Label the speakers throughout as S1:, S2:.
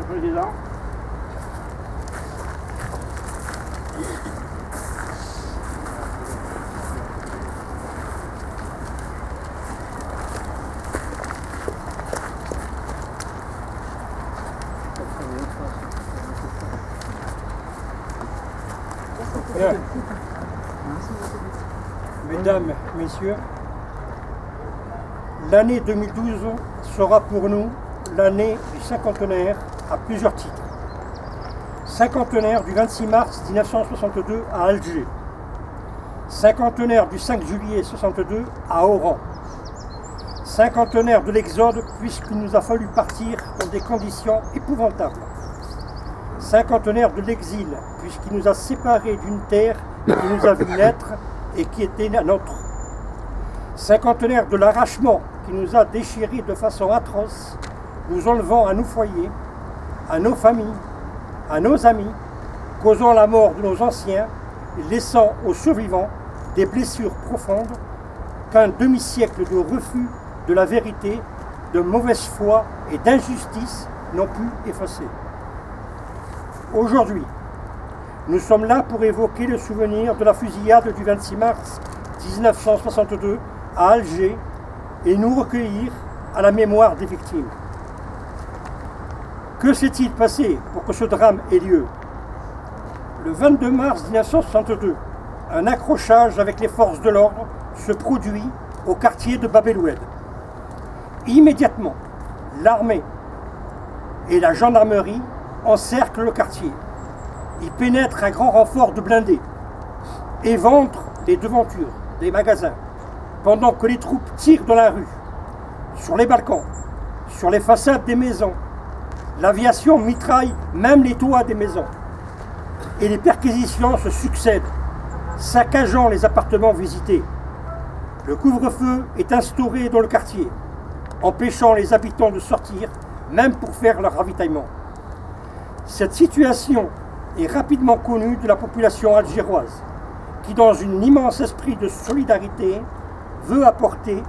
S1: Monsieur le Président.
S2: Bien. Mesdames, Messieurs, l'année 2012 sera pour nous l'année du cinquantenaire à plusieurs titres. Cinquantenaire du 26 mars 1962 à Alger. Cinquantenaire du 5 juillet 62 à Oran. Cinquantenaire de l'exode puisqu'il nous a fallu partir dans des conditions épouvantables. Cinquantenaire de l'exil puisqu'il nous a séparés d'une terre qui nous a vu naître et qui était la nôtre. Cinquantenaire de l'arrachement qui nous a déchirés de façon atroce, nous enlevant à nos foyers, à nos familles, à nos amis, causant la mort de nos anciens et laissant aux survivants des blessures profondes qu'un demi-siècle de refus de la vérité, de mauvaise foi et d'injustice n'ont pu effacer. Aujourd'hui, nous sommes là pour évoquer le souvenir de la fusillade du 26 mars 1962 à Alger et nous recueillir à la mémoire des victimes. Que s'est-il passé pour que ce drame ait lieu? Le 22 mars 1962, un accrochage avec les forces de l'ordre se produit au quartier de Bab el-Oued. Immédiatement, l'armée et la gendarmerie encerclent le quartier. Ils pénètrent un grand renfort de blindés, éventrent les devantures des magasins, pendant que les troupes tirent dans la rue, sur les balcons, sur les façades des maisons. L'aviation mitraille même les toits des maisons. Et les perquisitions se succèdent, saccageant les appartements visités. Le couvre-feu est instauré dans le quartier, empêchant les habitants de sortir, même pour faire leur ravitaillement. Cette situation est rapidement connue de la population algéroise, qui, dans un immense esprit de solidarité, veut apporter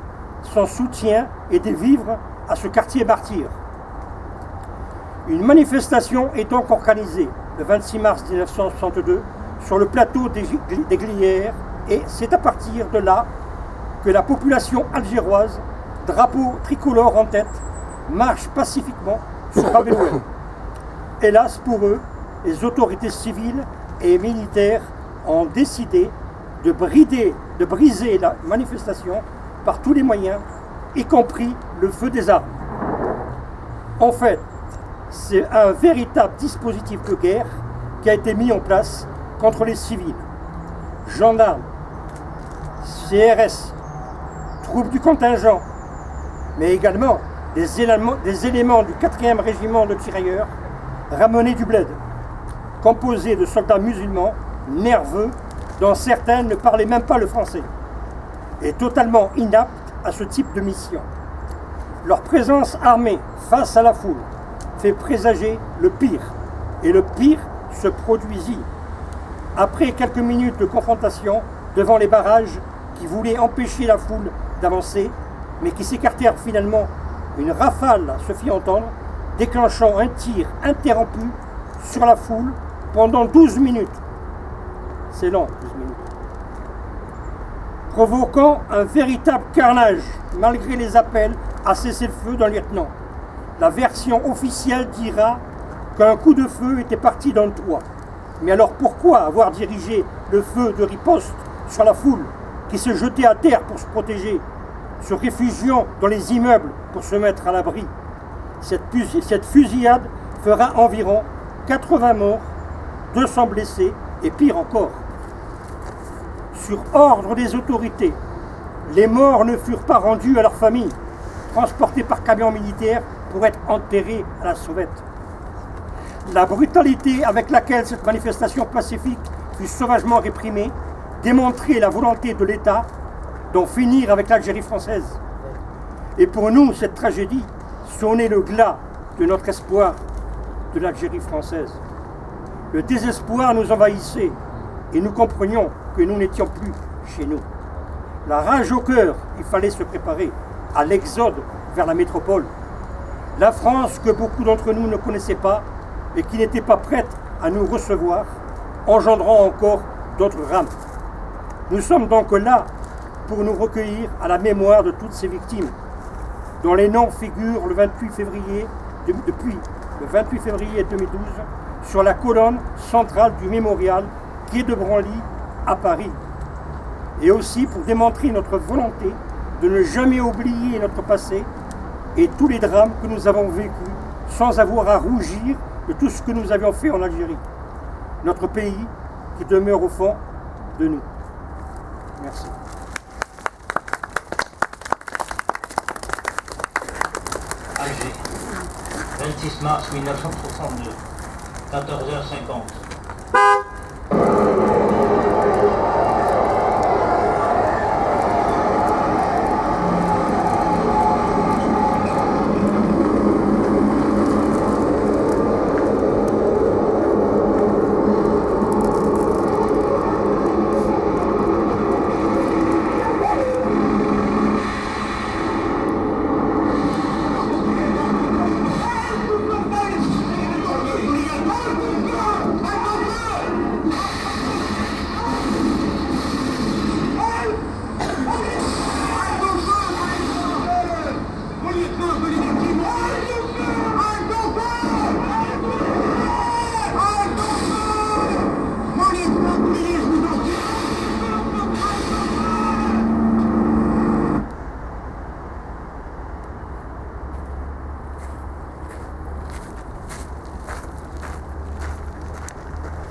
S2: son soutien et des vivres à ce quartier martyr. Une manifestation est donc organisée le 26 mars 1962 sur le plateau des Glières et c'est à partir de là que la population algéroise, drapeau tricolore en tête, marche pacifiquement sur Bab el-Oued. Hélas pour eux, les autorités civiles et militaires ont décidé de briser la manifestation par tous les moyens, y compris le feu des armes. En fait, c'est un véritable dispositif de guerre qui a été mis en place contre les civils. Gendarmes, CRS, troupes du contingent, mais également des éléments du 4e régiment de tirailleurs ramenés du bled, composés de soldats musulmans nerveux dont certains ne parlaient même pas le français, et totalement inaptes à ce type de mission. Leur présence armée face à la foule fait présager le pire, et le pire se produisit. Après quelques minutes de confrontation devant les barrages qui voulaient empêcher la foule d'avancer, mais qui s'écartèrent finalement, une rafale se fit entendre, déclenchant un tir interrompu sur la foule pendant 12 minutes. C'est long, 12 minutes. Provoquant un véritable carnage, malgré les appels à cesser le feu d'un lieutenant. La version officielle dira qu'un coup de feu était parti d'un toit. Mais alors pourquoi avoir dirigé le feu de riposte sur la foule qui se jetait à terre pour se protéger, se réfugiant dans les immeubles pour se mettre à l'abri? Cette fusillade fera environ 80 morts, 200 blessés et pire encore. Sur ordre des autorités, les morts ne furent pas rendus à leurs familles, transportés par camion militaire pour être enterrés à la sauvette. La brutalité avec laquelle cette manifestation pacifique fut sauvagement réprimée démontrait la volonté de l'État d'en finir avec l'Algérie française. Et pour nous, cette tragédie sonnait le glas de notre espoir de l'Algérie française. Le désespoir nous envahissait et nous comprenions que nous n'étions plus chez nous. La rage au cœur, il fallait se préparer à l'exode vers la métropole. La France que beaucoup d'entre nous ne connaissaient pas et qui n'était pas prête à nous recevoir, engendrant encore d'autres drames. Nous sommes donc là pour nous recueillir à la mémoire de toutes ces victimes, dont les noms figurent depuis le 28 février 2012 sur la colonne centrale du mémorial quai de Branly à Paris. Et aussi pour démontrer notre volonté de ne jamais oublier notre passé et tous les drames que nous avons vécus sans avoir à rougir de tout ce que nous avions fait en Algérie. Notre pays qui demeure au fond de nous. Merci.
S1: Alger, 26 mars 1962, 14h50.